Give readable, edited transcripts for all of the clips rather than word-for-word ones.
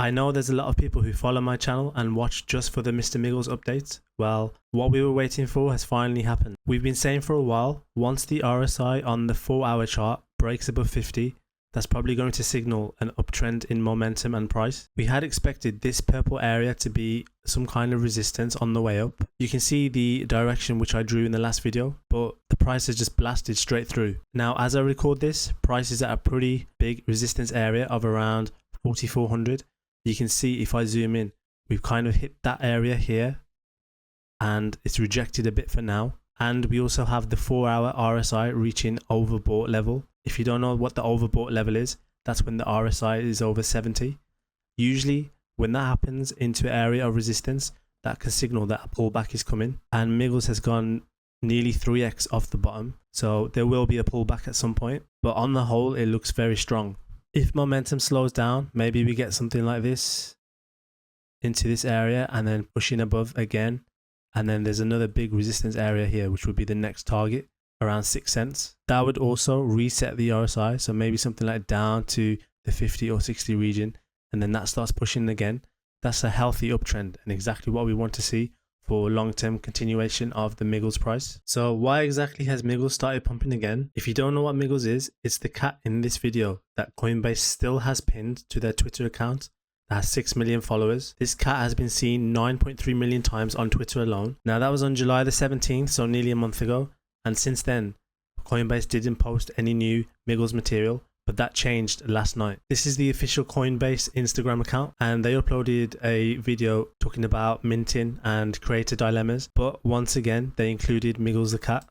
I know there's a lot of people who follow my channel and watch just for the Mr. Miggles updates. Well, what we were waiting for has finally happened. We've been saying for a while, once the RSI on the 4-hour chart breaks above 50, that's probably going to signal an uptrend in momentum and price. We had expected this purple area to be some kind of resistance on the way up. You can see the direction which I drew in the last video, but the price has just blasted straight through. Now, as I record this, price is at a pretty big resistance area of around 4,400. You can see if I zoom in, we've kind of hit that area here and it's rejected a bit for now. And we also have the 4-hour RSI reaching overbought level. If you don't know what the overbought level is, that's when the RSI is over 70. Usually when that happens into an area of resistance, that can signal that a pullback is coming. And Miggles has gone nearly 3x off the bottom. So there will be a pullback at some point. But on the whole, it looks very strong. If momentum slows down, maybe we get something like this into this area and then pushing above again. And then there's another big resistance area here, which would be the next target, around 6 cents. That would also reset the RSI. So maybe something like down to the 50 or 60 region. And then that starts pushing again. That's a healthy uptrend and exactly what we want to see for long-term continuation of the Miggles price. So why exactly has Miggles started pumping again? If you don't know what Miggles is, it's the cat in this video that Coinbase still has pinned to their Twitter account that has 6 million followers. This cat has been seen 9.3 million times on Twitter alone. Now that was on July the 17th, so nearly a month ago. And since then, Coinbase didn't post any new Miggles material, but that changed last night. This is the official Coinbase Instagram account, and they uploaded a video talking about minting and creator dilemmas. But once again, they included Miggles the cat.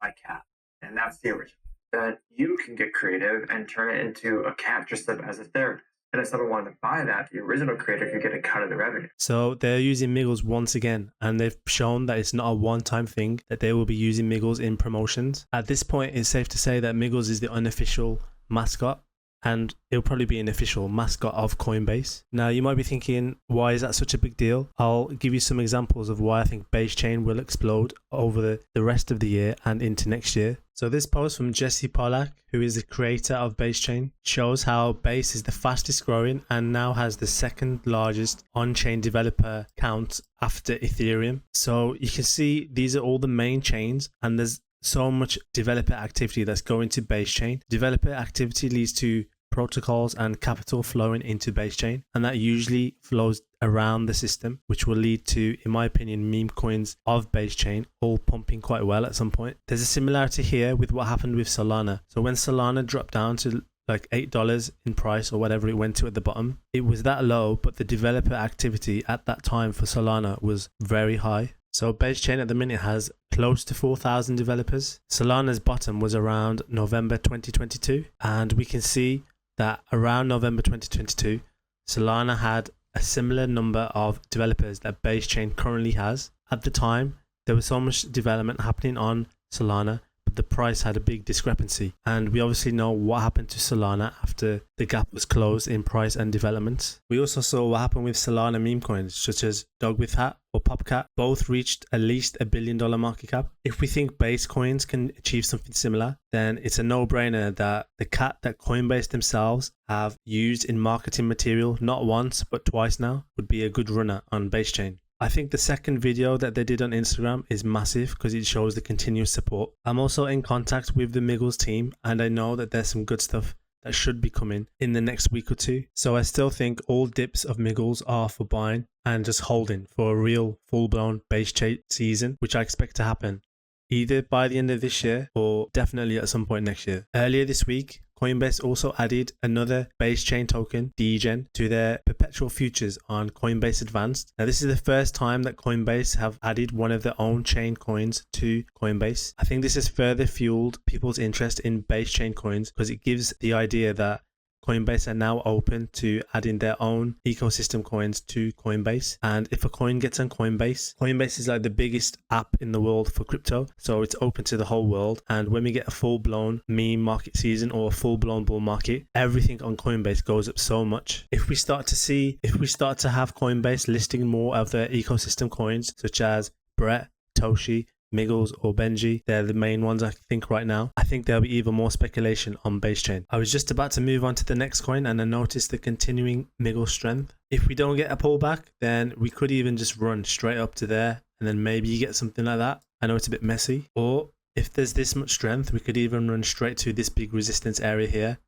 My cat, and that's the original. That you can get creative and turn it into a cat just as a therapist. And if someone wanted to buy that, the original creator could get a cut of the revenue. So they're using Miggles once again, and they've shown that it's not a one-time thing, that they will be using Miggles in promotions. At this point, it's safe to say that Miggles is the unofficial mascot, and it'll probably be an official mascot of Coinbase. Now, you might be thinking, why is that such a big deal? I'll give you some examples of why I think Base Chain will explode over the rest of the year and into next year. So this post from Jesse Pollack, who is the creator of Base Chain, shows how Base is the fastest growing and now has the second largest on-chain developer count after Ethereum. So you can see these are all the main chains, and there's so much developer activity that's going to Base Chain. Developer activity leads to protocols and capital flowing into Base Chain, and that usually flows around the system, which will lead to, in my opinion, meme coins of Base Chain all pumping quite well at some point. There's a similarity here with what happened with Solana. So when Solana dropped down to like $8 in price or whatever it went to at the bottom, it was that low, but the developer activity at that time for Solana was very high. So Base Chain at the minute has close to 4,000 developers. Solana's bottom was around November 2022, and we can see that around November 2022, Solana had a similar number of developers that Base Chain currently has. At the time, there was so much development happening on Solana, but the price had a big discrepancy. And we obviously know what happened to Solana after the gap was closed in price and development. We also saw what happened with Solana meme coins, such as Dog with Hat or Popcat. Both reached at least $1 billion market cap. If we think Base coins can achieve something similar, then it's a no-brainer that the cat that Coinbase themselves have used in marketing material, not once, but twice now, would be a good runner on Base Chain. I think the second video that they did on Instagram is massive because it shows the continuous support. I'm also in contact with the Miggles team, and I know that there's some good stuff that should be coming in the next week or two. So I still think all dips of Miggles are for buying and just holding for a real full-blown Base Chain season, which I expect to happen either by the end of this year or definitely at some point next year. Earlier this week, Coinbase also added another Base Chain token, DGen, to their perpetual futures on Coinbase Advanced. Now, this is the first time that Coinbase have added one of their own chain coins to Coinbase. I think this has further fueled people's interest in Base Chain coins because it gives the idea that Coinbase are now open to adding their own ecosystem coins to Coinbase. And if a coin gets on Coinbase, Coinbase is like the biggest app in the world for crypto. So it's open to the whole world. And when we get a full-blown meme market season or a full-blown bull market, everything on Coinbase goes up so much. If we start to have Coinbase listing more of their ecosystem coins, such as Brett, Toshi, Miggles or Benji. They're the main ones I think right now. I think there'll be even more speculation on base chain. I was just about to move on to the next coin and I noticed the continuing Miggles strength. If we don't get a pullback, then we could even just run straight up to there and then maybe you get something like that. I know it's a bit messy. Or if there's this much strength, we could even run straight to this big resistance area here,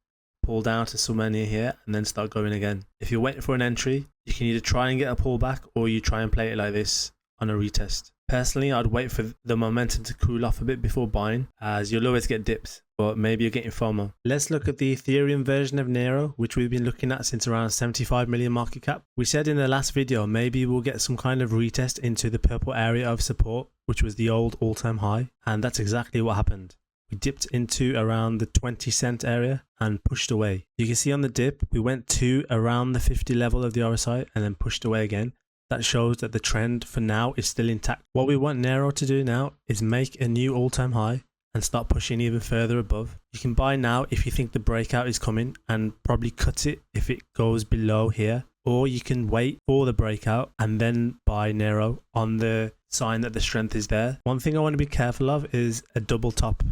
pull down to somewhere near here and then start going again. If you're waiting for an entry, you can either try and get a pullback or you try and play it like this on a retest. Personally, I'd wait for the momentum to cool off a bit before buying, as you'll always get dips, but maybe you're getting FOMO. Let's look at the Ethereum version of Neiro, which we've been looking at since around 75 million market cap. We said in the last video, maybe we'll get some kind of retest into the purple area of support, which was the old all-time high, and that's exactly what happened. We dipped into around the 20 cent area and pushed away. You can see on the dip, we went to around the 50 level of the RSI and then pushed away again. That shows that the trend for now is still intact. What we want Neiro to do now is make a new all-time high and start pushing even further above. You can buy now if you think the breakout is coming and probably cut it if it goes below here. Or you can wait for the breakout and then buy Neiro on the sign that the strength is there. One thing I want to be careful of is a double top.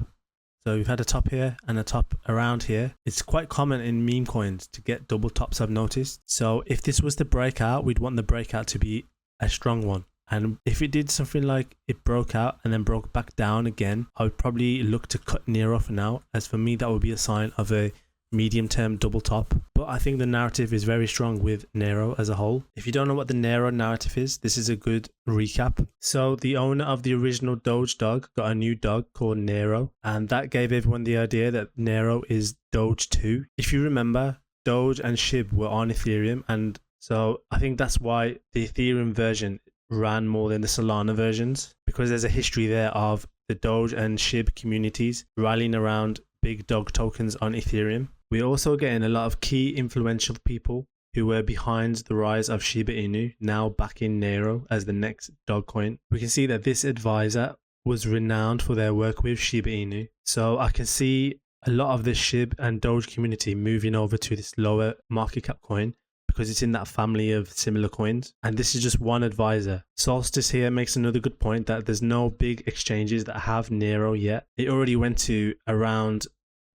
So we've had a top here and a top around here. It's quite common in meme coins to get double tops, I've noticed. So if this was the breakout, we'd want the breakout to be a strong one. And if it did something like it broke out and then broke back down again, I would probably look to cut Neiro for now. As for me, that would be a sign of a medium-term double top. But I think the narrative is very strong with Neiro as a whole. If you don't know what the Neiro narrative is, this is a good recap. So the owner of the original Doge dog got a new dog called Neiro, and that gave everyone the idea that Neiro is Doge 2. If you remember, Doge and SHIB were on Ethereum, and so I think that's why the Ethereum version ran more than the Solana versions, because there's a history there of the Doge and SHIB communities rallying around big dog tokens on Ethereum. We're also getting a lot of key influential people who were behind the rise of Shiba Inu now backing Neiro as the next dog coin. We can see that this advisor was renowned for their work with Shiba Inu. So I can see a lot of the SHIB and Doge community moving over to this lower market cap coin because it's in that family of similar coins. And this is just one advisor. Solstice here makes another good point that there's no big exchanges that have Neiro yet. It already went to around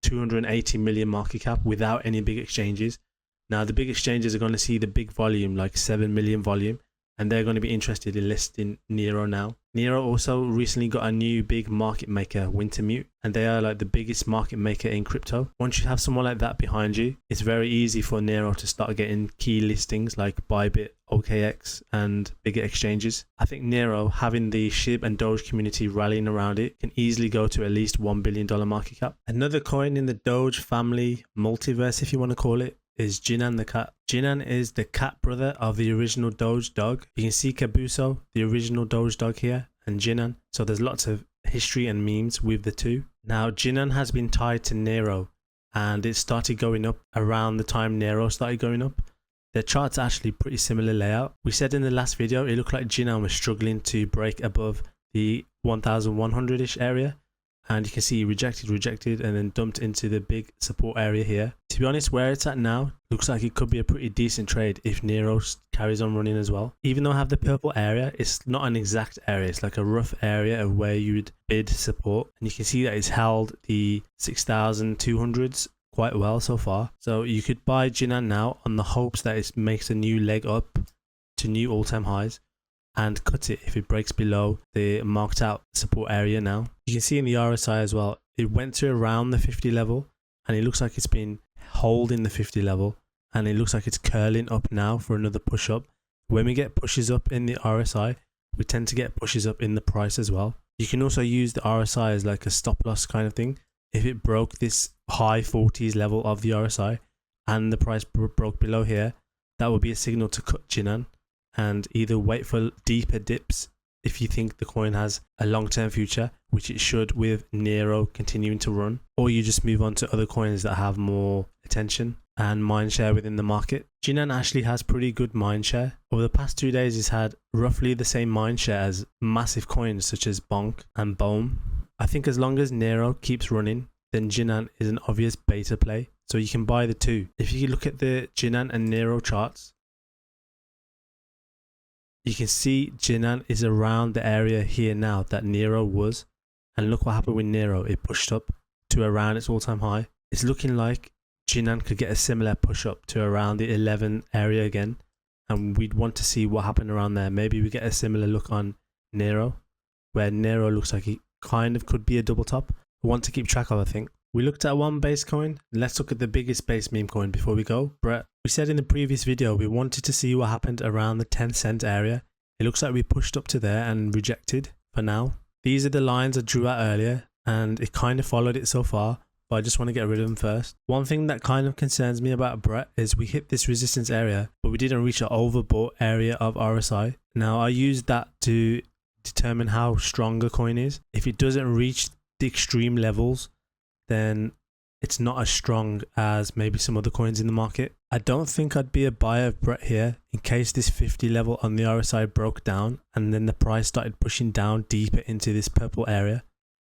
280 million market cap without any big exchanges. Now the big exchanges are going to see the big volume, like 7 million volume, and they're going to be interested in listing Neiro now. Neiro also recently got a new big market maker, Wintermute, and they are like the biggest market maker in crypto. Once you have someone like that behind you, it's very easy for Neiro to start getting key listings like Bybit, OKX, and bigger exchanges. I think Neiro, having the SHIB and Doge community rallying around it, can easily go to at least $1 billion market cap. Another coin in the Doge family multiverse, if you want to call it, is Ginnan the cat. Ginnan is the cat brother of the original Doge dog. You can see Kabuso, the original Doge dog here, and Ginnan. So there's lots of history and memes with the two. Now Ginnan has been tied to Neiro, and it started going up around the time Neiro started going up. Their chart's actually pretty similar layout. We said in the last video it looked like Ginnan was struggling to break above the 1100-ish area, and you can see rejected and then dumped into the big support area here. To be honest, where it's at now looks like it could be a pretty decent trade if Neiro carries on running as well. Even though I have the purple area, it's not an exact area. It's like a rough area of where you would bid support, and you can see that it's held the 6,200s quite well so far. So you could buy Ginnan now on the hopes that it makes a new leg up to new all-time highs, and cut it if it breaks below the marked out support area now. You can see in the RSI as well, it went to around the 50 level and it looks like it's been holding the 50 level, and it looks like it's curling up now for another push up. When we get pushes up in the RSI, we tend to get pushes up in the price as well. You can also use the RSI as like a stop loss kind of thing. If it broke this high 40s level of the RSI and the price broke below here, that would be a signal to cut Ginnan and either wait for deeper dips if you think the coin has a long-term future, which it should with Neiro continuing to run, or you just move on to other coins that have more attention and mindshare within the market. Ginnan actually has pretty good mindshare. Over the past 2 days, it's had roughly the same mindshare as massive coins such as Bonk and Bohm. I think as long as Neiro keeps running, then Ginnan is an obvious beta play, so you can buy the two. If you look at the Ginnan and Neiro charts, You can see Ginnan is around the area here now that Neiro was. And look what happened with Neiro. It pushed up to around its all-time high. It's looking like Ginnan could get a similar push up to around the 11 area again. And we'd want to see what happened around there. Maybe we get a similar look on Neiro, where Neiro looks like it kind of could be a double top. I want to keep track of, I think. We looked at one base coin. Let's look at the biggest base meme coin before we go. Brett, we said in the previous video we wanted to see what happened around the 10-cent area. It looks like we pushed up to there and rejected for now. These are the lines I drew out earlier and it kind of followed it so far, but I just want to get rid of them first. One thing that kind of concerns me about Brett is we hit this resistance area, but we didn't reach an overbought area of RSI. Now I used that to determine how strong a coin is. If it doesn't reach the extreme levels, then it's not as strong as maybe some other coins in the market. I don't think I'd be a buyer of Brett here in case this 50 level on the RSI broke down and then the price started pushing down deeper into this purple area.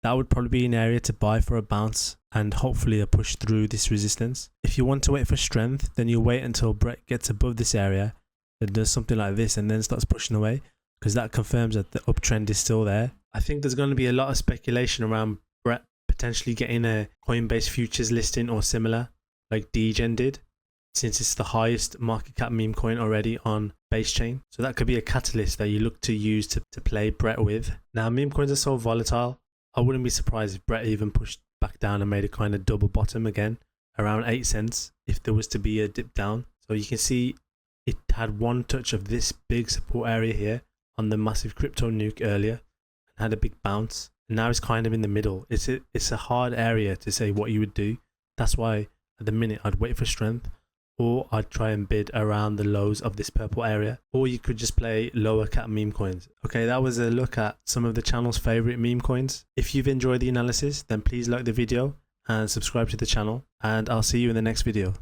That would probably be an area to buy for a bounce and hopefully a push through this resistance. If you want to wait for strength, then you wait until Brett gets above this area and does something like this and then starts pushing away, because that confirms that the uptrend is still there. I think there's going to be a lot of speculation around Brett potentially getting a Coinbase futures listing or similar like Degen did, since it's the highest market cap meme coin already on base chain. So that could be a catalyst that you look to use to play Brett with. Now meme coins are so volatile, I wouldn't be surprised if Brett even pushed back down and made a kind of double bottom again around 8 cents if there was to be a dip down. So you can see it had one touch of this big support area here on the massive crypto nuke earlier and had a big bounce. And now it's kind of in the middle. It's a hard area to say what you would do. That's why at the minute I'd wait for strength, or I'd try and bid around the lows of this purple area, or you could just play lower cap meme coins. Okay, that was a look at some of the channel's favorite meme coins. If you've enjoyed the analysis, then please like the video and subscribe to the channel, and I'll see you in the next video.